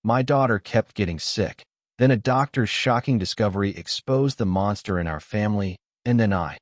My daughter kept getting sick. Then a doctor's shocking discovery exposed the monster in our family, and then I.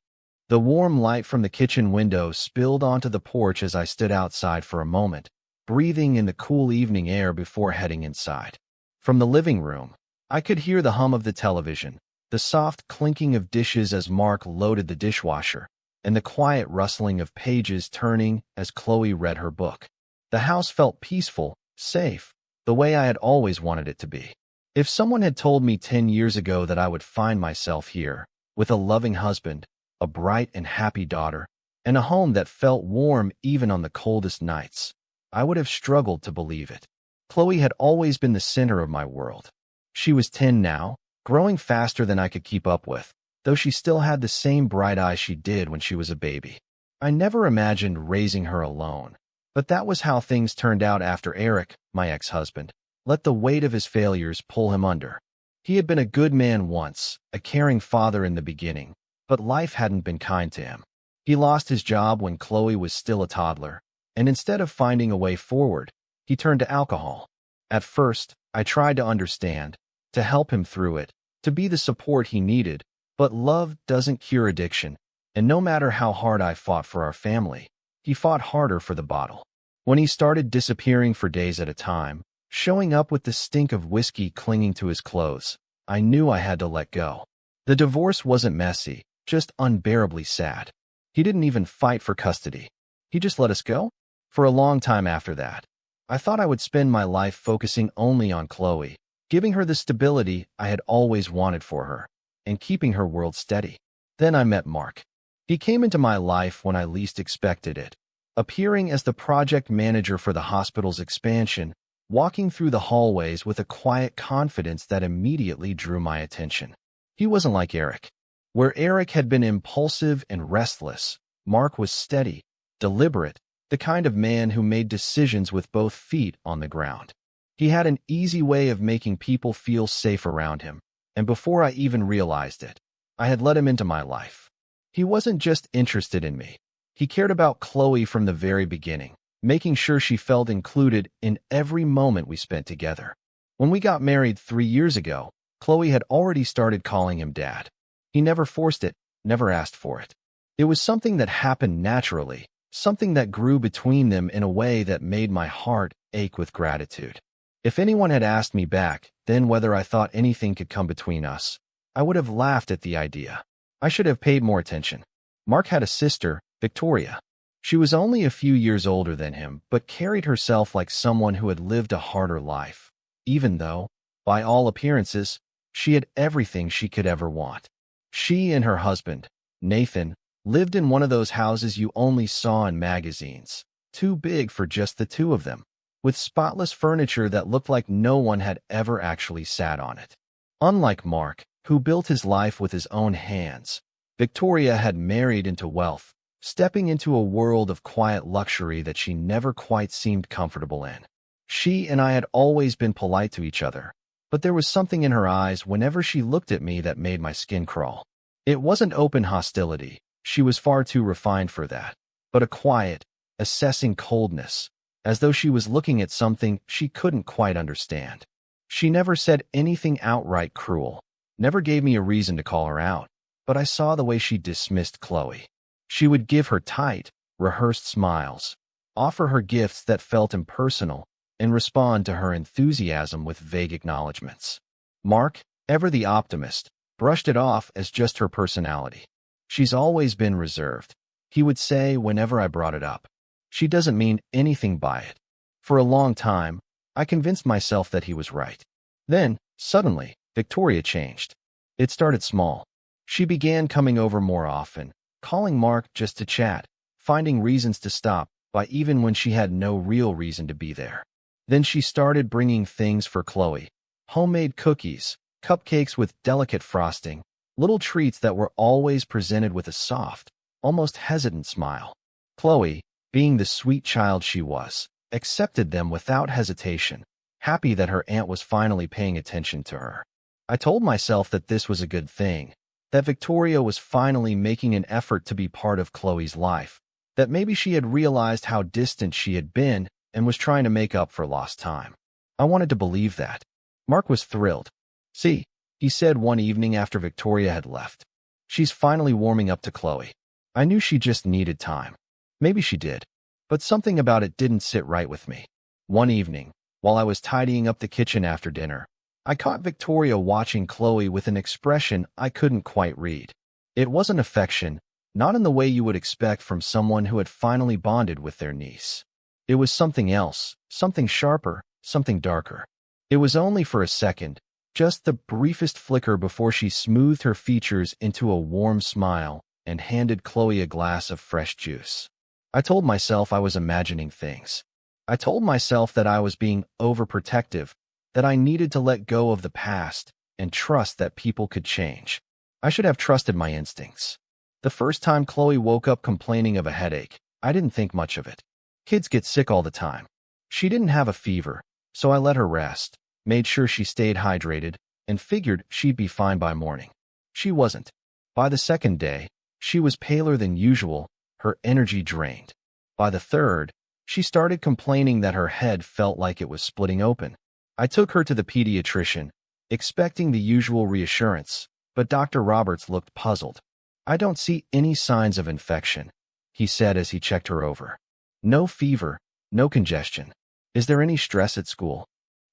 The warm light from the kitchen window spilled onto the porch as I stood outside for a moment, breathing in the cool evening air before heading inside. From the living room, I could hear the hum of the television, the soft clinking of dishes as Mark loaded the dishwasher, and the quiet rustling of pages turning as Chloe read her book. The house felt peaceful, safe, the way I had always wanted it to be. If someone had told me 10 years ago that I would find myself here, with a loving husband, a bright and happy daughter, and a home that felt warm even on the coldest nights, I would have struggled to believe it. Chloe had always been the center of my world. She was 10 now, growing faster than I could keep up with, though she still had the same bright eyes she did when she was a baby. I never imagined raising her alone, but that was how things turned out after Eric, my ex-husband, let the weight of his failures pull him under. He had been a good man once, a caring father in the beginning, but life hadn't been kind to him. He lost his job when Chloe was still a toddler, and instead of finding a way forward, he turned to alcohol. At first, I tried to understand, to help him through it, to be the support he needed, but love doesn't cure addiction, and no matter how hard I fought for our family, he fought harder for the bottle. When he started disappearing for days at a time, showing up with the stink of whiskey clinging to his clothes, I knew I had to let go. The divorce wasn't messy, just unbearably sad. He didn't even fight for custody. He just let us go. For a long time after that, I thought I would spend my life focusing only on Chloe, giving her the stability I had always wanted for her, and keeping her world steady. Then I met Mark. He came into my life when I least expected it, appearing as the project manager for the hospital's expansion, walking through the hallways with a quiet confidence that immediately drew my attention. He wasn't like Eric. Where Eric had been impulsive and restless, Mark was steady, deliberate, the kind of man who made decisions with both feet on the ground. He had an easy way of making people feel safe around him, and before I even realized it, I had let him into my life. He wasn't just interested in me. He cared about Chloe from the very beginning, making sure she felt included in every moment we spent together. When we got married 3 years ago, Chloe had already started calling him Dad. He never forced it, never asked for it. It was something that happened naturally, something that grew between them in a way that made my heart ache with gratitude. If anyone had asked me back then whether I thought anything could come between us, I would have laughed at the idea. I should have paid more attention. Mark had a sister, Victoria. She was only a few years older than him, but carried herself like someone who had lived a harder life, even though, by all appearances, she had everything she could ever want. She and her husband, Nathan, lived in one of those houses you only saw in magazines, too big for just the two of them, with spotless furniture that looked like no one had ever actually sat on it. Unlike Mark, who built his life with his own hands, Victoria had married into wealth, stepping into a world of quiet luxury that she never quite seemed comfortable in. She and I had always been polite to each other, but there was something in her eyes whenever she looked at me that made my skin crawl. It wasn't open hostility, she was far too refined for that, but a quiet, assessing coldness, as though she was looking at something she couldn't quite understand. She never said anything outright cruel, never gave me a reason to call her out, but I saw the way she dismissed Chloe. She would give her tight, rehearsed smiles, offer her gifts that felt impersonal, and respond to her enthusiasm with vague acknowledgments. Mark, ever the optimist, brushed it off as just her personality. She's always been reserved, he would say whenever I brought it up. She doesn't mean anything by it. For a long time, I convinced myself that he was right. Then, suddenly, Victoria changed. It started small. She began coming over more often, calling Mark just to chat, finding reasons to stop by even when she had no real reason to be there. Then she started bringing things for Chloe, homemade cookies, cupcakes with delicate frosting, little treats that were always presented with a soft, almost hesitant smile. Chloe, being the sweet child she was, accepted them without hesitation, happy that her aunt was finally paying attention to her. I told myself that this was a good thing, that Victoria was finally making an effort to be part of Chloe's life, that maybe she had realized how distant she had been and was trying to make up for lost time. I wanted to believe that. Mark was thrilled. See, he said one evening after Victoria had left. She's finally warming up to Chloe. I knew she just needed time. Maybe she did. But something about it didn't sit right with me. One evening, while I was tidying up the kitchen after dinner, I caught Victoria watching Chloe with an expression I couldn't quite read. It wasn't affection, not in the way you would expect from someone who had finally bonded with their niece. It was something else, something sharper, something darker. It was only for a second, just the briefest flicker before she smoothed her features into a warm smile and handed Chloe a glass of fresh juice. I told myself I was imagining things. I told myself that I was being overprotective, that I needed to let go of the past and trust that people could change. I should have trusted my instincts. The first time Chloe woke up complaining of a headache, I didn't think much of it. Kids get sick all the time. She didn't have a fever, so I let her rest, made sure she stayed hydrated, and figured she'd be fine by morning. She wasn't. By the second day, she was paler than usual, her energy drained. By the third, she started complaining that her head felt like it was splitting open. I took her to the pediatrician, expecting the usual reassurance, but Dr. Roberts looked puzzled. I don't see any signs of infection, he said as he checked her over. No fever, no congestion. Is there any stress at school?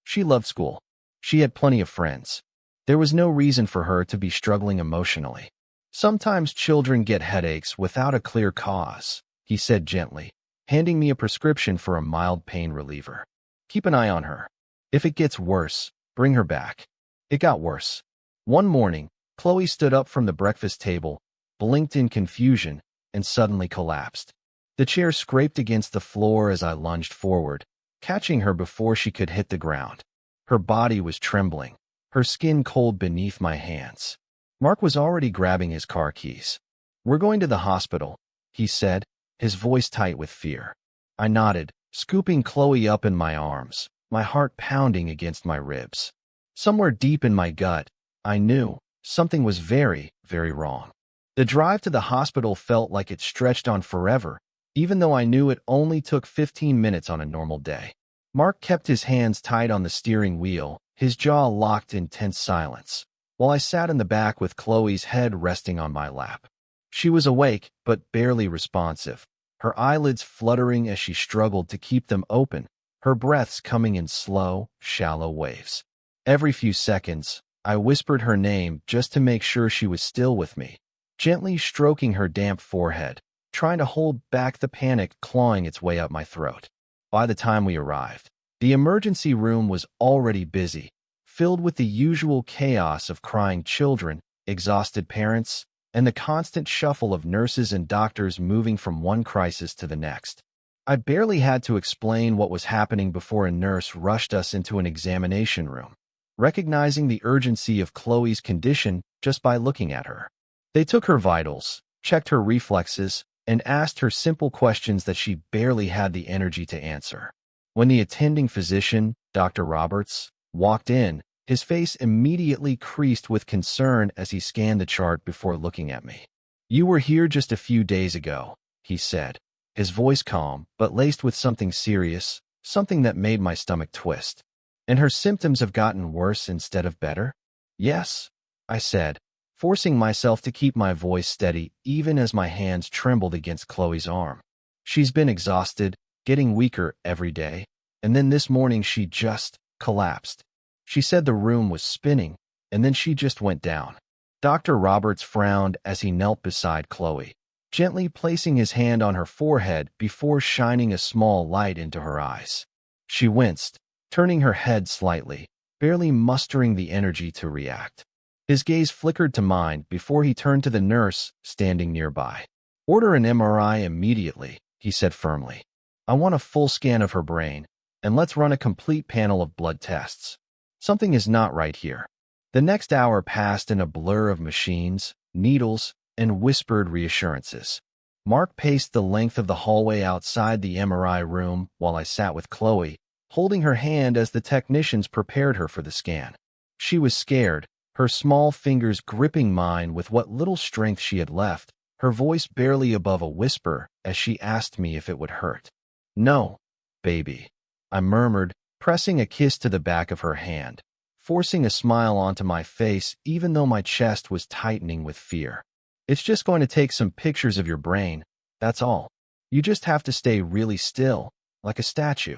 She loved school. She had plenty of friends. There was no reason for her to be struggling emotionally. Sometimes children get headaches without a clear cause, he said gently, handing me a prescription for a mild pain reliever. Keep an eye on her. If it gets worse, bring her back. It got worse. One morning, Chloe stood up from the breakfast table, blinked in confusion, and suddenly collapsed. The chair scraped against the floor as I lunged forward, catching her before she could hit the ground. Her body was trembling, her skin cold beneath my hands. Mark was already grabbing his car keys. We're going to the hospital, he said, his voice tight with fear. I nodded, scooping Chloe up in my arms, my heart pounding against my ribs. Somewhere deep in my gut, I knew something was very, very wrong. The drive to the hospital felt like it stretched on forever, even though I knew it only took 15 minutes on a normal day. Mark kept his hands tight on the steering wheel, his jaw locked in tense silence, while I sat in the back with Chloe's head resting on my lap. She was awake, but barely responsive, her eyelids fluttering as she struggled to keep them open, her breaths coming in slow, shallow waves. Every few seconds, I whispered her name just to make sure she was still with me, gently stroking her damp forehead, trying to hold back the panic clawing its way up my throat. By the time we arrived, the emergency room was already busy, filled with the usual chaos of crying children, exhausted parents, and the constant shuffle of nurses and doctors moving from one crisis to the next. I barely had to explain what was happening before a nurse rushed us into an examination room, recognizing the urgency of Chloe's condition just by looking at her. They took her vitals, checked her reflexes, and asked her simple questions that she barely had the energy to answer. When the attending physician, Dr. Roberts, walked in, his face immediately creased with concern as he scanned the chart before looking at me. You were here just a few days ago, he said, his voice calm but laced with something serious, something that made my stomach twist. And her symptoms have gotten worse instead of better? Yes, I said, forcing myself to keep my voice steady even as my hands trembled against Chloe's arm. She's been exhausted, getting weaker every day, and then this morning she just collapsed. She said the room was spinning, and then she just went down. Dr. Roberts frowned as he knelt beside Chloe, gently placing his hand on her forehead before shining a small light into her eyes. She winced, turning her head slightly, barely mustering the energy to react. His gaze flickered to mine before he turned to the nurse standing nearby. Order an MRI immediately, he said firmly. I want a full scan of her brain, and let's run a complete panel of blood tests. Something is not right here. The next hour passed in a blur of machines, needles, and whispered reassurances. Mark paced the length of the hallway outside the MRI room while I sat with Chloe, holding her hand as the technicians prepared her for the scan. She was scared, her small fingers gripping mine with what little strength she had left, her voice barely above a whisper as she asked me if it would hurt. No, baby, I murmured, pressing a kiss to the back of her hand, forcing a smile onto my face even though my chest was tightening with fear. It's just going to take some pictures of your brain, that's all. You just have to stay really still, like a statue.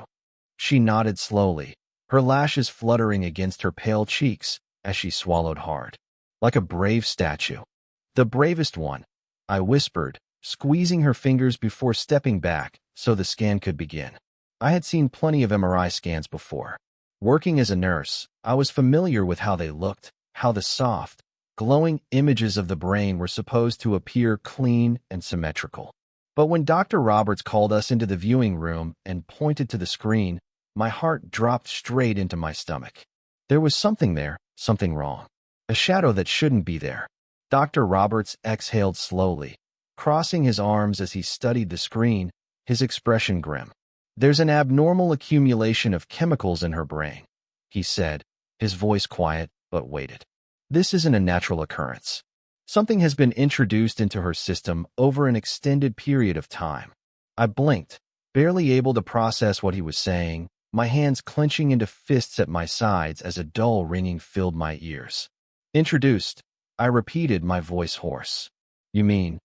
She nodded slowly, her lashes fluttering against her pale cheeks as she swallowed hard. Like a brave statue. The bravest one, I whispered, squeezing her fingers before stepping back so the scan could begin. I had seen plenty of MRI scans before. Working as a nurse, I was familiar with how they looked, how the soft, glowing images of the brain were supposed to appear clean and symmetrical. But when Dr. Roberts called us into the viewing room and pointed to the screen, my heart dropped straight into my stomach. There was something there, something wrong. A shadow that shouldn't be there. Dr. Roberts exhaled slowly, crossing his arms as he studied the screen, his expression grim. There's an abnormal accumulation of chemicals in her brain, he said, his voice quiet but weighted. This isn't a natural occurrence. Something has been introduced into her system over an extended period of time. I blinked, barely able to process what he was saying, my hands clenching into fists at my sides as a dull ringing filled my ears. Introduced, I repeated, my voice hoarse. You mean?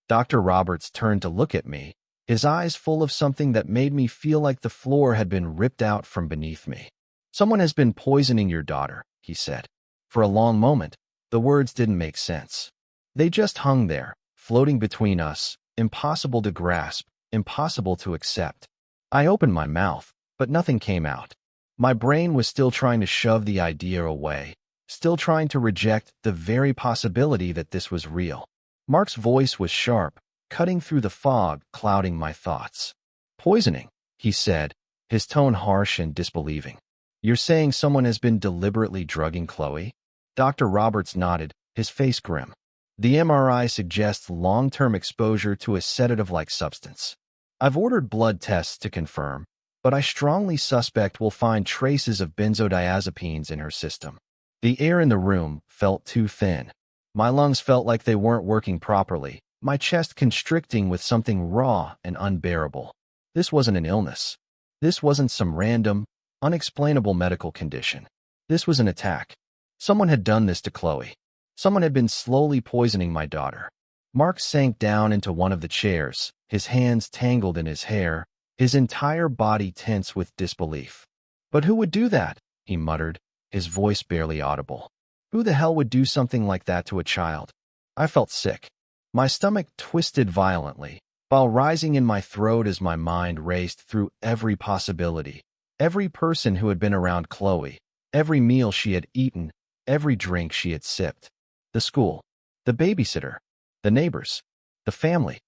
Dr. Roberts turned to look at me, his eyes full of something that made me feel like the floor had been ripped out from beneath me. Someone has been poisoning your daughter, he said. For a long moment, the words didn't make sense. They just hung there, floating between us, impossible to grasp, impossible to accept. I opened my mouth, but nothing came out. My brain was still trying to shove the idea away, still trying to reject the very possibility that this was real. Mark's voice was sharp, cutting through the fog, clouding my thoughts. Poisoning, he said, his tone harsh and disbelieving. You're saying someone has been deliberately drugging Chloe? Dr. Roberts nodded, his face grim. The MRI suggests long-term exposure to a sedative-like substance. I've ordered blood tests to confirm, but I strongly suspect we'll find traces of benzodiazepines in her system. The air in the room felt too thin. My lungs felt like they weren't working properly, my chest constricting with something raw and unbearable. This wasn't an illness. This wasn't some random, unexplainable medical condition. This was an attack. Someone had done this to Chloe. Someone had been slowly poisoning my daughter. Mark sank down into one of the chairs, his hands tangled in his hair, his entire body tense with disbelief. But who would do that? He muttered, his voice barely audible. Who the hell would do something like that to a child? I felt sick. My stomach twisted violently, while rising in my throat as my mind raced through every possibility. Every person who had been around Chloe, every meal she had eaten, every drink she had sipped. The school, the babysitter, the neighbors, the family.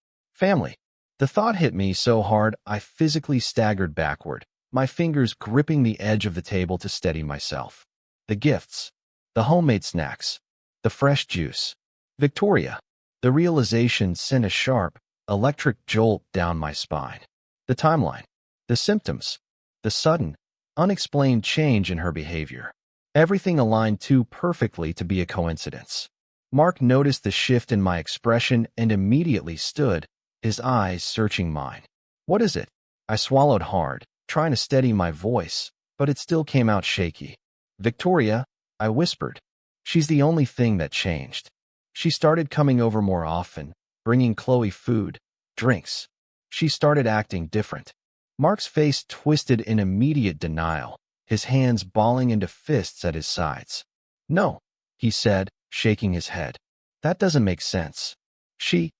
The thought hit me so hard I physically staggered backward, my fingers gripping the edge of the table to steady myself. The gifts, the homemade snacks, the fresh juice. Victoria. The realization sent a sharp, electric jolt down my spine. The timeline, the symptoms, the sudden, unexplained change in her behavior. Everything aligned too perfectly to be a coincidence. Mark noticed the shift in my expression and immediately stood, his eyes searching mine. What is it? I swallowed hard, trying to steady my voice, but it still came out shaky. Victoria, I whispered. She's the only thing that changed. She started coming over more often, bringing Chloe food, drinks. She started acting different. Mark's face twisted in immediate denial, his hands balling into fists at his sides. No, he said, shaking his head. That doesn't make sense. She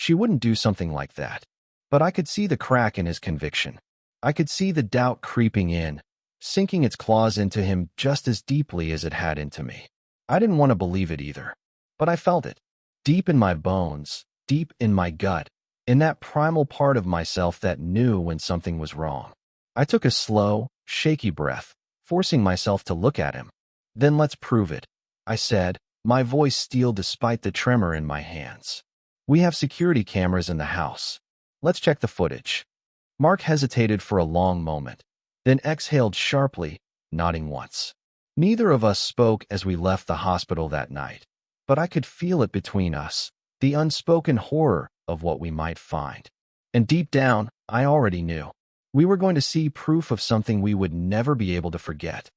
wouldn't do something like that. But I could see the crack in his conviction. I could see the doubt creeping in, sinking its claws into him just as deeply as it had into me. I didn't want to believe it either. But I felt it. Deep in my bones, deep in my gut, in that primal part of myself that knew when something was wrong. I took a slow, shaky breath, forcing myself to look at him. Then let's prove it, I said, my voice steel despite the tremor in my hands. We have security cameras in the house. Let's check the footage. Mark hesitated for a long moment, then exhaled sharply, nodding once. Neither of us spoke as we left the hospital that night, but I could feel it between us, the unspoken horror of what we might find. And deep down, I already knew. We were going to see proof of something we would never be able to forget.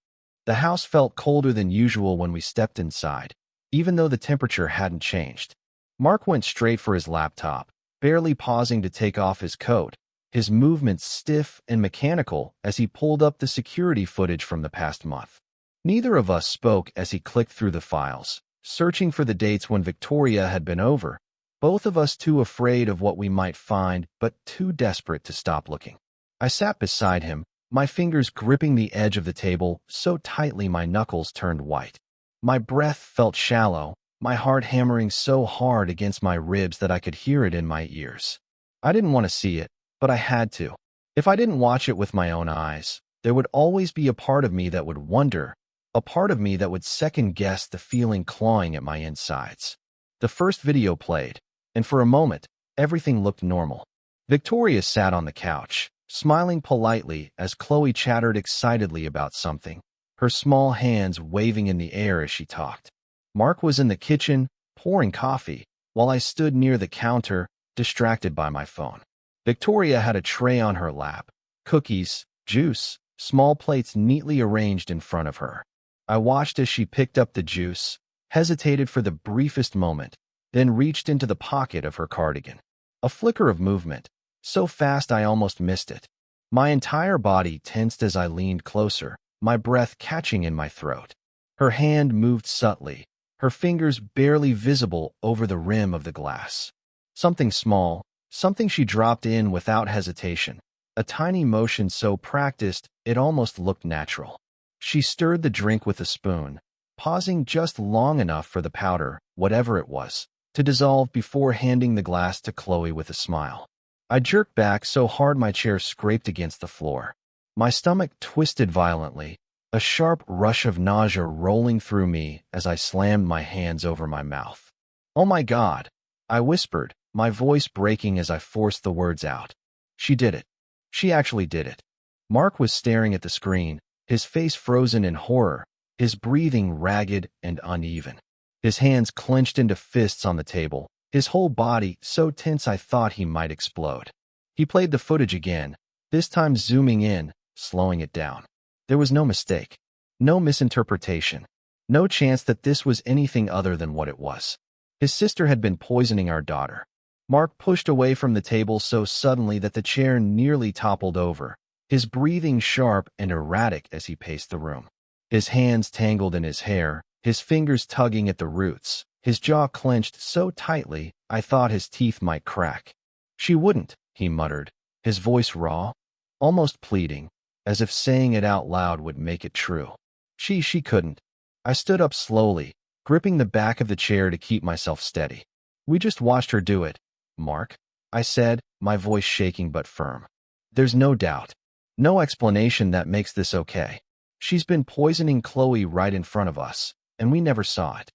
The house felt colder than usual when we stepped inside, even though the temperature hadn't changed. Mark went straight for his laptop, barely pausing to take off his coat, his movements stiff and mechanical as he pulled up the security footage from the past month. Neither of us spoke as he clicked through the files, searching for the dates when Victoria had been over, both of us too afraid of what we might find but too desperate to stop looking. I sat beside him, my fingers gripping the edge of the table so tightly my knuckles turned white. My breath felt shallow, my heart hammering so hard against my ribs that I could hear it in my ears. I didn't want to see it, but I had to. If I didn't watch it with my own eyes, there would always be a part of me that would wonder, a part of me that would second-guess the feeling clawing at my insides. The first video played, and for a moment, everything looked normal. Victoria sat on the couch, smiling politely as Chloe chattered excitedly about something, her small hands waving in the air as she talked. Mark was in the kitchen, pouring coffee, while I stood near the counter, distracted by my phone. Victoria had a tray on her lap, cookies, juice, small plates neatly arranged in front of her. I watched as she picked up the juice, hesitated for the briefest moment, then reached into the pocket of her cardigan. A flicker of movement, so fast I almost missed it. My entire body tensed as I leaned closer, my breath catching in my throat. Her hand moved subtly, her fingers barely visible over the rim of the glass. Something small, something she dropped in without hesitation, a tiny motion so practiced it almost looked natural. She stirred the drink with a spoon, pausing just long enough for the powder, whatever it was, to dissolve before handing the glass to Chloe with a smile. I jerked back so hard my chair scraped against the floor. My stomach twisted violently, a sharp rush of nausea rolling through me as I slammed my hands over my mouth. "Oh my God," I whispered, my voice breaking as I forced the words out. She did it. She actually did it. Mark was staring at the screen, his face frozen in horror, his breathing ragged and uneven. His hands clenched into fists on the table, his whole body so tense I thought he might explode. He played the footage again, this time zooming in, slowing it down. There was no mistake, no misinterpretation, no chance that this was anything other than what it was. His sister had been poisoning our daughter. Mark pushed away from the table so suddenly that the chair nearly toppled over, his breathing sharp and erratic as he paced the room. His hands tangled in his hair, his fingers tugging at the roots, his jaw clenched so tightly I thought his teeth might crack. "She wouldn't," he muttered, his voice raw, almost pleading, as if saying it out loud would make it true. She couldn't. I stood up slowly, gripping the back of the chair to keep myself steady. "We just watched her do it, Mark," I said, my voice shaking but firm. "There's no doubt, no explanation that makes this okay. She's been poisoning Chloe right in front of us, and we never saw it."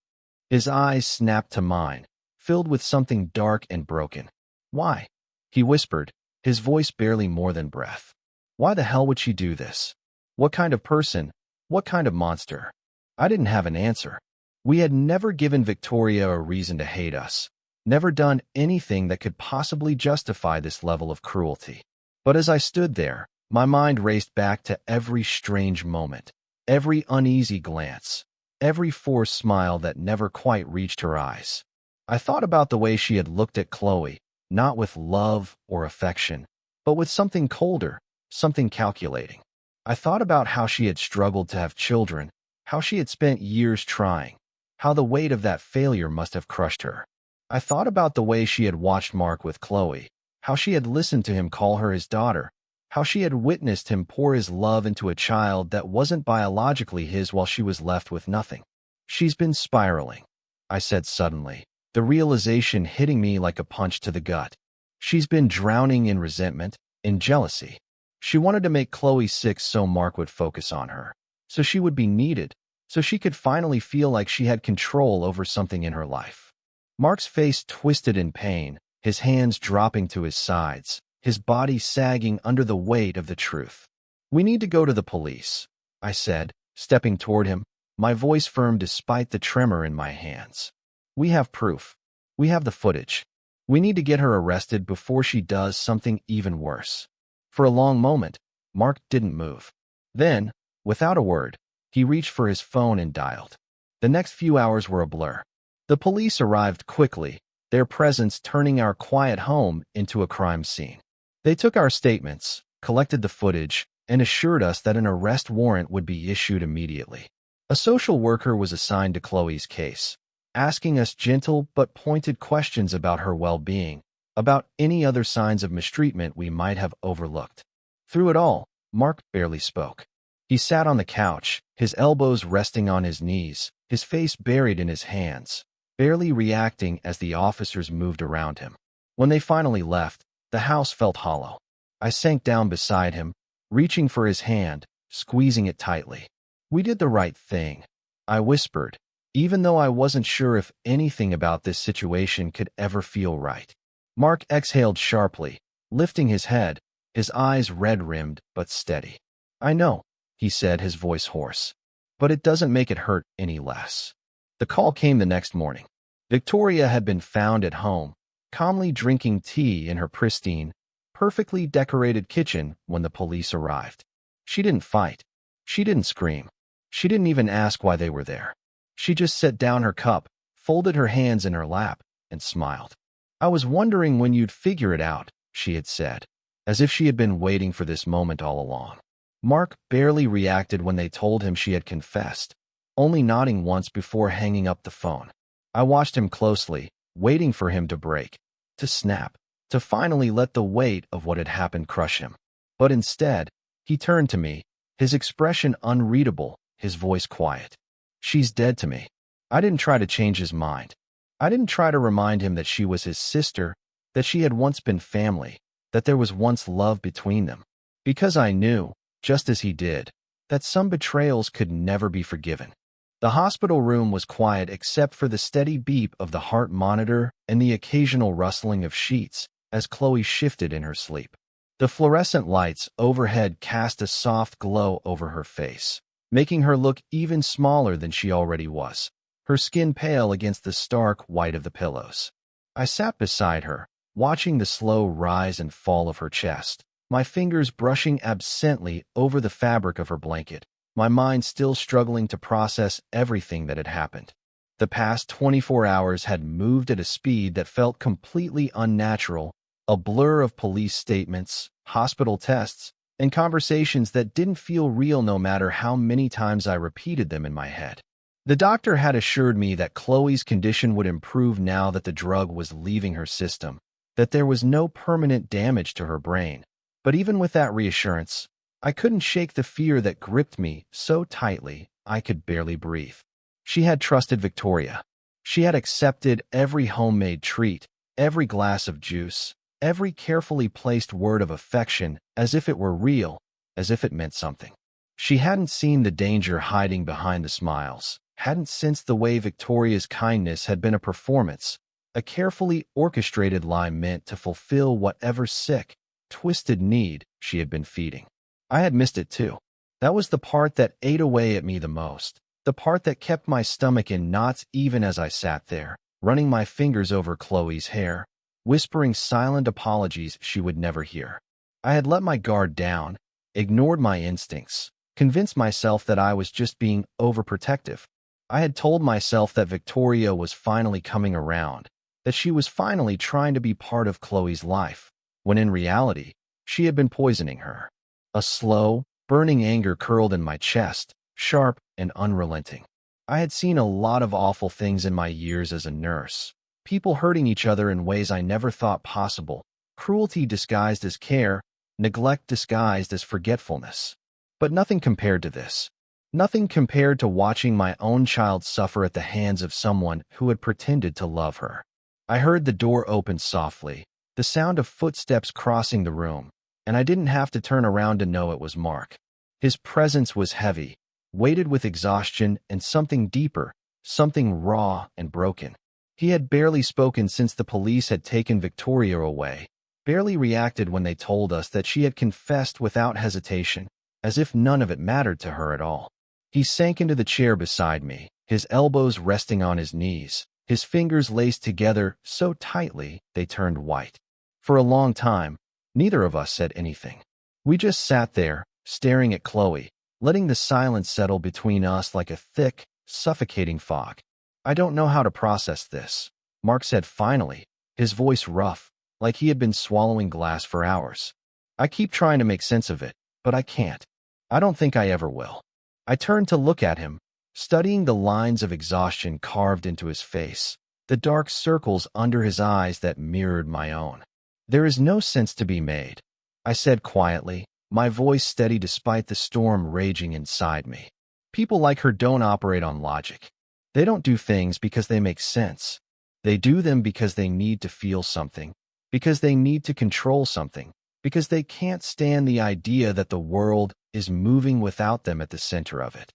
His eyes snapped to mine, filled with something dark and broken. "Why?" he whispered, his voice barely more than breath. "Why the hell would she do this? What kind of person? What kind of monster?" I didn't have an answer. We had never given Victoria a reason to hate us, never done anything that could possibly justify this level of cruelty. But as I stood there, my mind raced back to every strange moment, every uneasy glance, every forced smile that never quite reached her eyes. I thought about the way she had looked at Chloe, not with love or affection, but with something colder, something calculating. I thought about how she had struggled to have children, how she had spent years trying, how the weight of that failure must have crushed her. I thought about the way she had watched Mark with Chloe, how she had listened to him call her his daughter, how she had witnessed him pour his love into a child that wasn't biologically his while she was left with nothing. "She's been spiraling," I said suddenly, the realization hitting me like a punch to the gut. "She's been drowning in resentment, in jealousy. She wanted to make Chloe sick so Mark would focus on her, so she would be needed, so she could finally feel like she had control over something in her life." Mark's face twisted in pain, his hands dropping to his sides, his body sagging under the weight of the truth. "We need to go to the police," I said, stepping toward him, my voice firm despite the tremor in my hands. "We have proof. We have the footage. We need to get her arrested before she does something even worse." For a long moment, Mark didn't move. Then, without a word, he reached for his phone and dialed. The next few hours were a blur. The police arrived quickly, their presence turning our quiet home into a crime scene. They took our statements, collected the footage, and assured us that an arrest warrant would be issued immediately. A social worker was assigned to Chloe's case, asking us gentle but pointed questions about her well-being, about any other signs of mistreatment we might have overlooked. Through it all, Mark barely spoke. He sat on the couch, his elbows resting on his knees, his face buried in his hands, barely reacting as the officers moved around him. When they finally left, the house felt hollow. I sank down beside him, reaching for his hand, squeezing it tightly. "We did the right thing," I whispered, even though I wasn't sure if anything about this situation could ever feel right. Mark exhaled sharply, lifting his head, his eyes red-rimmed but steady. "I know," he said, his voice hoarse, "but it doesn't make it hurt any less." The call came the next morning. Victoria had been found at home, calmly drinking tea in her pristine, perfectly decorated kitchen when the police arrived. She didn't fight. She didn't scream. She didn't even ask why they were there. She just set down her cup, folded her hands in her lap, and smiled. "I was wondering when you'd figure it out," she had said, as if she had been waiting for this moment all along. Mark barely reacted when they told him she had confessed, only nodding once before hanging up the phone. I watched him closely, waiting for him to break, to snap, to finally let the weight of what had happened crush him. But instead, he turned to me, his expression unreadable, his voice quiet. "She's dead to me." I didn't try to change his mind. I didn't try to remind him that she was his sister, that she had once been family, that there was once love between them. Because I knew, just as he did, that some betrayals could never be forgiven. The hospital room was quiet except for the steady beep of the heart monitor and the occasional rustling of sheets as Chloe shifted in her sleep. The fluorescent lights overhead cast a soft glow over her face, making her look even smaller than she already was, her skin pale against the stark white of the pillows. I sat beside her, watching the slow rise and fall of her chest, my fingers brushing absently over the fabric of her blanket, my mind still struggling to process everything that had happened. The past 24 hours had moved at a speed that felt completely unnatural, a blur of police statements, hospital tests, and conversations that didn't feel real no matter how many times I repeated them in my head. The doctor had assured me that Chloe's condition would improve now that the drug was leaving her system, that there was no permanent damage to her brain. But even with that reassurance, I couldn't shake the fear that gripped me so tightly I could barely breathe. She had trusted Victoria. She had accepted every homemade treat, every glass of juice, every carefully placed word of affection as if it were real, as if it meant something. She hadn't seen the danger hiding behind the smiles, hadn't sensed the way Victoria's kindness had been a performance, a carefully orchestrated lie meant to fulfill whatever sick, twisted need she had been feeding. I had missed it too. That was the part that ate away at me the most, the part that kept my stomach in knots even as I sat there, running my fingers over Chloe's hair, whispering silent apologies she would never hear. I had let my guard down, ignored my instincts, convinced myself that I was just being overprotective. I had told myself that Victoria was finally coming around, that she was finally trying to be part of Chloe's life, when in reality, she had been poisoning her. A slow, burning anger curled in my chest, sharp and unrelenting. I had seen a lot of awful things in my years as a nurse. People hurting each other in ways I never thought possible, cruelty disguised as care, neglect disguised as forgetfulness. But nothing compared to this. Nothing compared to watching my own child suffer at the hands of someone who had pretended to love her. I heard the door open softly, the sound of footsteps crossing the room, and I didn't have to turn around to know it was Mark. His presence was heavy, weighted with exhaustion and something deeper, something raw and broken. He had barely spoken since the police had taken Victoria away, barely reacted when they told us that she had confessed without hesitation, as if none of it mattered to her at all. He sank into the chair beside me, his elbows resting on his knees, his fingers laced together so tightly they turned white. For a long time, neither of us said anything. We just sat there, staring at Chloe, letting the silence settle between us like a thick, suffocating fog. I don't know how to process this, Mark said finally, his voice rough, like he had been swallowing glass for hours. I keep trying to make sense of it, but I can't. I don't think I ever will. I turned to look at him, studying the lines of exhaustion carved into his face, the dark circles under his eyes that mirrored my own. There is no sense to be made, I said quietly, my voice steady despite the storm raging inside me. People like her don't operate on logic. They don't do things because they make sense. They do them because they need to feel something, because they need to control something, because they can't stand the idea that the world is moving without them at the center of it.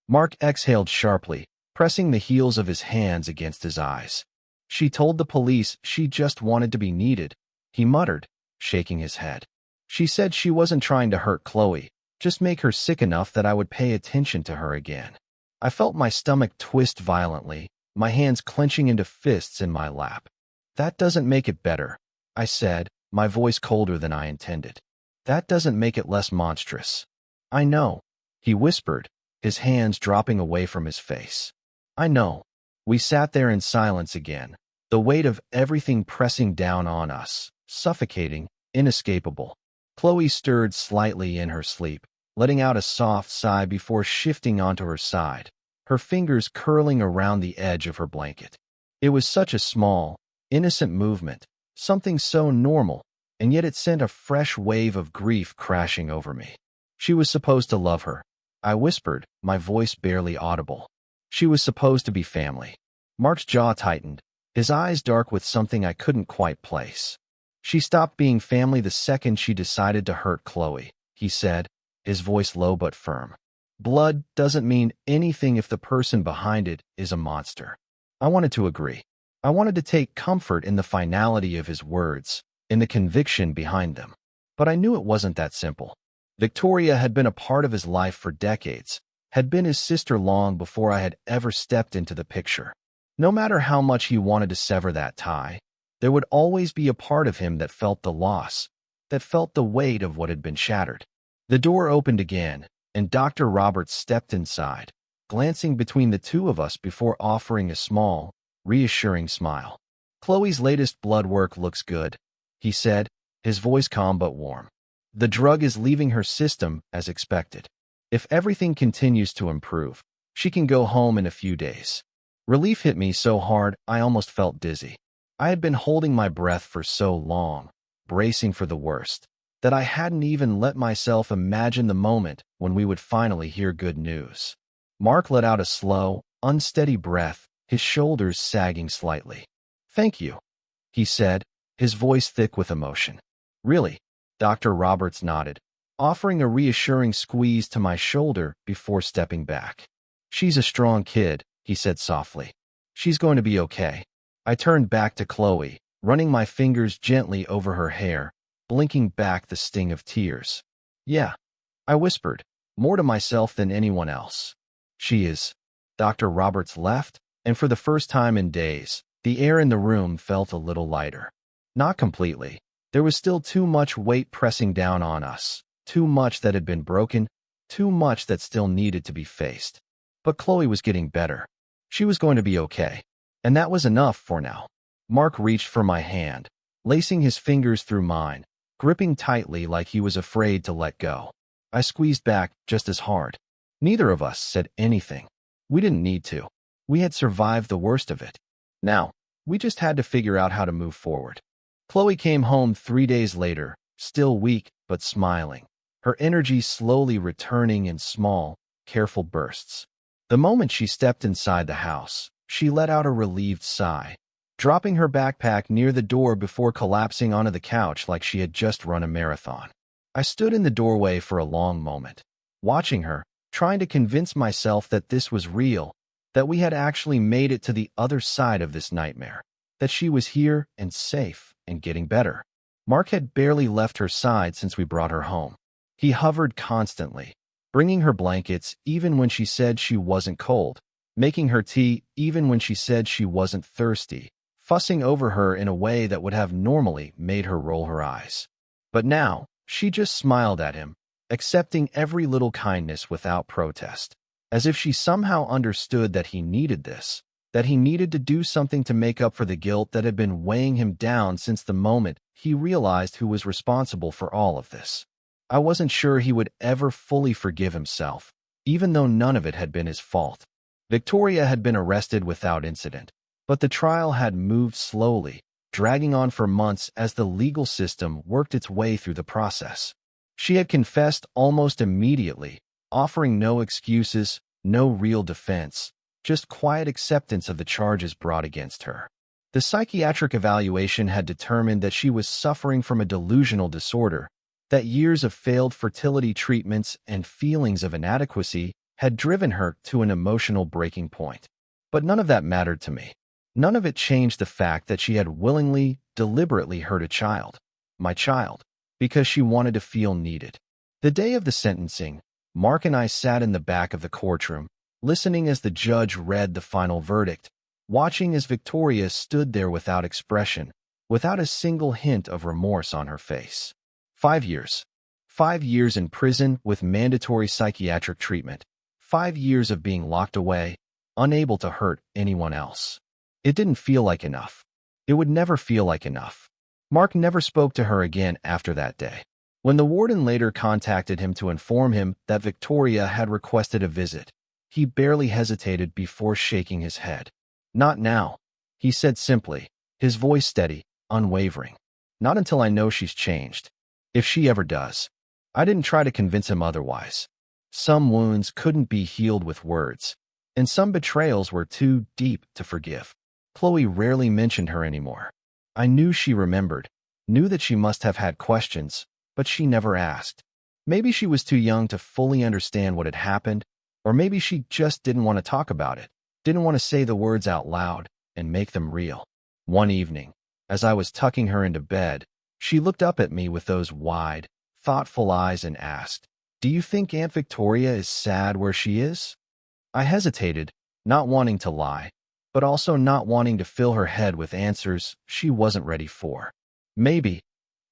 Mark exhaled sharply, pressing the heels of his hands against his eyes. She told the police she just wanted to be needed, he muttered, shaking his head. She said she wasn't trying to hurt Chloe, just make her sick enough that I would pay attention to her again. I felt my stomach twist violently, my hands clenching into fists in my lap. That doesn't make it better, I said, my voice colder than I intended. That doesn't make it less monstrous. I know, he whispered, his hands dropping away from his face. I know. We sat there in silence again, the weight of everything pressing down on us, suffocating, inescapable. Chloe stirred slightly in her sleep, letting out a soft sigh before shifting onto her side, her fingers curling around the edge of her blanket. It was such a small, innocent movement, something so normal, and yet it sent a fresh wave of grief crashing over me. She was supposed to love her, I whispered, my voice barely audible. She was supposed to be family. Mark's jaw tightened, his eyes dark with something I couldn't quite place. She stopped being family the second she decided to hurt Chloe, he said, his voice low but firm. Blood doesn't mean anything if the person behind it is a monster. I wanted to agree. I wanted to take comfort in the finality of his words, in the conviction behind them. But I knew it wasn't that simple. Victoria had been a part of his life for decades, had been his sister long before I had ever stepped into the picture. No matter how much he wanted to sever that tie, there would always be a part of him that felt the loss, that felt the weight of what had been shattered. The door opened again, and Dr. Roberts stepped inside, glancing between the two of us before offering a small, reassuring smile. Chloe's latest blood work looks good, he said, his voice calm but warm. The drug is leaving her system as expected. If everything continues to improve, she can go home in a few days. Relief hit me so hard I almost felt dizzy. I had been holding my breath for so long, bracing for the worst, that I hadn't even let myself imagine the moment when we would finally hear good news. Mark let out a slow, unsteady breath, his shoulders sagging slightly. Thank you, he said, his voice thick with emotion. Really? Dr. Roberts nodded, offering a reassuring squeeze to my shoulder before stepping back. She's a strong kid, he said softly. She's going to be okay. I turned back to Chloe, running my fingers gently over her hair, blinking back the sting of tears. Yeah, I whispered, more to myself than anyone else. She is. Dr. Roberts left, and for the first time in days, the air in the room felt a little lighter. Not completely. There was still too much weight pressing down on us, too much that had been broken, too much that still needed to be faced. But Chloe was getting better. She was going to be okay. And that was enough for now. Mark reached for my hand, lacing his fingers through mine, gripping tightly like he was afraid to let go. I squeezed back just as hard. Neither of us said anything. We didn't need to. We had survived the worst of it. Now, we just had to figure out how to move forward. Chloe came home 3 days later, still weak but smiling, her energy slowly returning in small, careful bursts. The moment she stepped inside the house, she let out a relieved sigh, dropping her backpack near the door before collapsing onto the couch like she had just run a marathon. I stood in the doorway for a long moment, watching her, trying to convince myself that this was real, that we had actually made it to the other side of this nightmare, that she was here and safe and getting better. Mark had barely left her side since we brought her home. He hovered constantly, bringing her blankets even when she said she wasn't cold, making her tea even when she said she wasn't thirsty, fussing over her in a way that would have normally made her roll her eyes. But now, She just smiled at him, accepting every little kindness without protest, as if she somehow understood that he needed this, that he needed to do something to make up for the guilt that had been weighing him down since the moment he realized who was responsible for all of this. I wasn't sure he would ever fully forgive himself, even though none of it had been his fault. Victoria had been arrested without incident, but the trial had moved slowly, dragging on for months as the legal system worked its way through the process. She had confessed almost immediately, offering no excuses, no real defense, just quiet acceptance of the charges brought against her. The psychiatric evaluation had determined that she was suffering from a delusional disorder, that years of failed fertility treatments and feelings of inadequacy had driven her to an emotional breaking point. But none of that mattered to me. None of it changed the fact that she had willingly, deliberately hurt a child, my child, because she wanted to feel needed. The day of the sentencing, Mark and I sat in the back of the courtroom, listening as the judge read the final verdict, watching as Victoria stood there without expression, without a single hint of remorse on her face. 5 years. 5 years in prison with mandatory psychiatric treatment. 5 years of being locked away, unable to hurt anyone else. It didn't feel like enough. It would never feel like enough. Mark never spoke to her again after that day. When the warden later contacted him to inform him that Victoria had requested a visit, he barely hesitated before shaking his head. "Not now," he said simply, his voice steady, unwavering. "Not until I know she's changed. If she ever does." I didn't try to convince him otherwise. Some wounds couldn't be healed with words, and some betrayals were too deep to forgive. Chloe rarely mentioned her anymore. I knew she remembered, knew that she must have had questions, but she never asked. Maybe she was too young to fully understand what had happened, or maybe she just didn't want to talk about it, didn't want to say the words out loud and make them real. One evening, as I was tucking her into bed, she looked up at me with those wide, thoughtful eyes and asked, "Do you think Aunt Victoria is sad where she is?" I hesitated, not wanting to lie, but also not wanting to fill her head with answers she wasn't ready for. "Maybe,"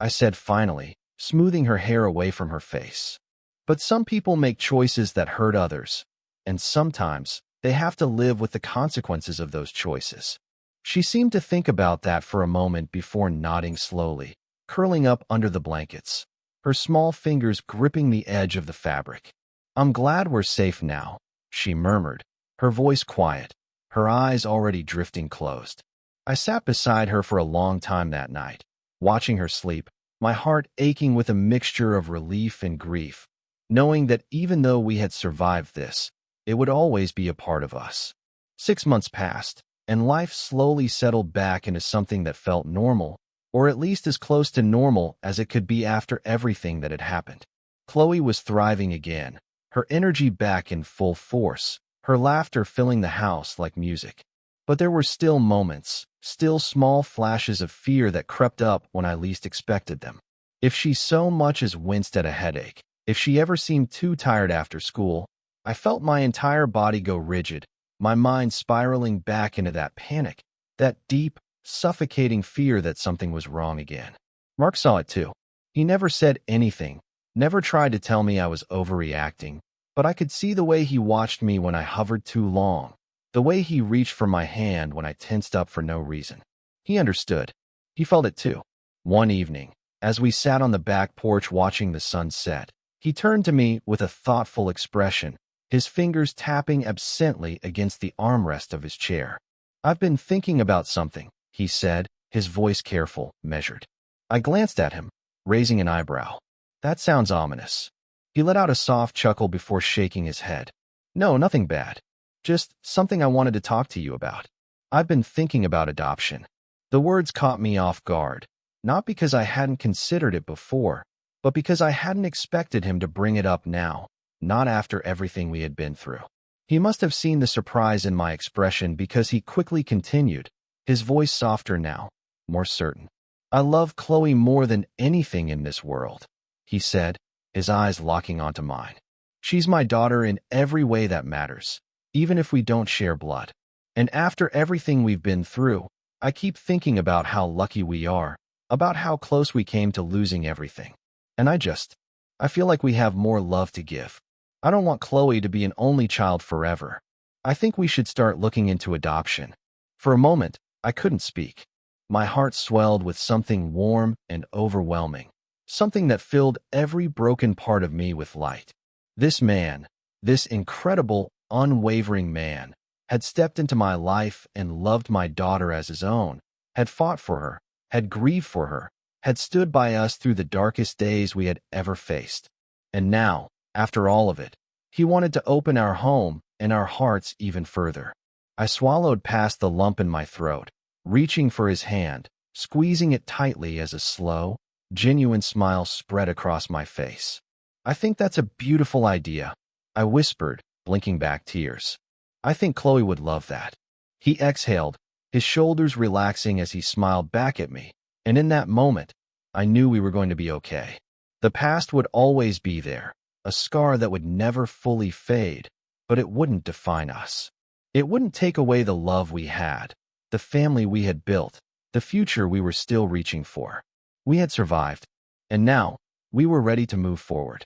I said finally, smoothing her hair away from her face. "But some people make choices that hurt others, and sometimes they have to live with the consequences of those choices." She seemed to think about that for a moment before nodding slowly, curling up under the blankets, her small fingers gripping the edge of the fabric. "I'm glad we're safe now," she murmured, her voice quiet, her eyes already drifting closed. I sat beside her for a long time that night, watching her sleep, my heart aching with a mixture of relief and grief, knowing that even though we had survived this, it would always be a part of us. 6 months passed, and life slowly settled back into something that felt normal, or at least as close to normal as it could be after everything that had happened. Chloe was thriving again, her energy back in full force, her laughter filling the house like music. But there were still moments, still small flashes of fear that crept up when I least expected them. If she so much as winced at a headache, if she ever seemed too tired after school, I felt my entire body go rigid, my mind spiraling back into that panic, that deep, suffocating fear that something was wrong again. Mark saw it too. He never said anything, never tried to tell me I was overreacting, but I could see the way he watched me when I hovered too long, the way he reached for my hand when I tensed up for no reason. He understood. He felt it too. One evening, as we sat on the back porch watching the sun set, he turned to me with a thoughtful expression, his fingers tapping absently against the armrest of his chair. "I've been thinking about something," he said, his voice careful, measured. I glanced at him, raising an eyebrow. "That sounds ominous." He let out a soft chuckle before shaking his head. "No, nothing bad. Just something I wanted to talk to you about. I've been thinking about adoption." The words caught me off guard, not because I hadn't considered it before, but because I hadn't expected him to bring it up now, not after everything we had been through. He must have seen the surprise in my expression because he quickly continued, his voice softer now, more certain. "I love Chloe more than anything in this world," he said, his eyes locking onto mine. "She's my daughter in every way that matters, even if we don't share blood. And after everything we've been through, I keep thinking about how lucky we are, about how close we came to losing everything. And I feel like we have more love to give. I don't want Chloe to be an only child forever. I think we should start looking into adoption. For a moment, I couldn't speak. My heart swelled with something warm and overwhelming, something that filled every broken part of me with light. This man, this incredible, unwavering man, had stepped into my life and loved my daughter as his own, had fought for her, had grieved for her, had stood by us through the darkest days we had ever faced. And now, after all of it, he wanted to open our home and our hearts even further. I swallowed past the lump in my throat, reaching for his hand, squeezing it tightly as a slow, genuine smile spread across my face. I think that's a beautiful idea, I whispered, blinking back tears. I think Chloe would love that. He exhaled, his shoulders relaxing as he smiled back at me, and in that moment, I knew we were going to be okay. The past would always be there, a scar that would never fully fade, but it wouldn't define us. It wouldn't take away the love we had, the family we had built, the future we were still reaching for. We had survived, and now we were ready to move forward.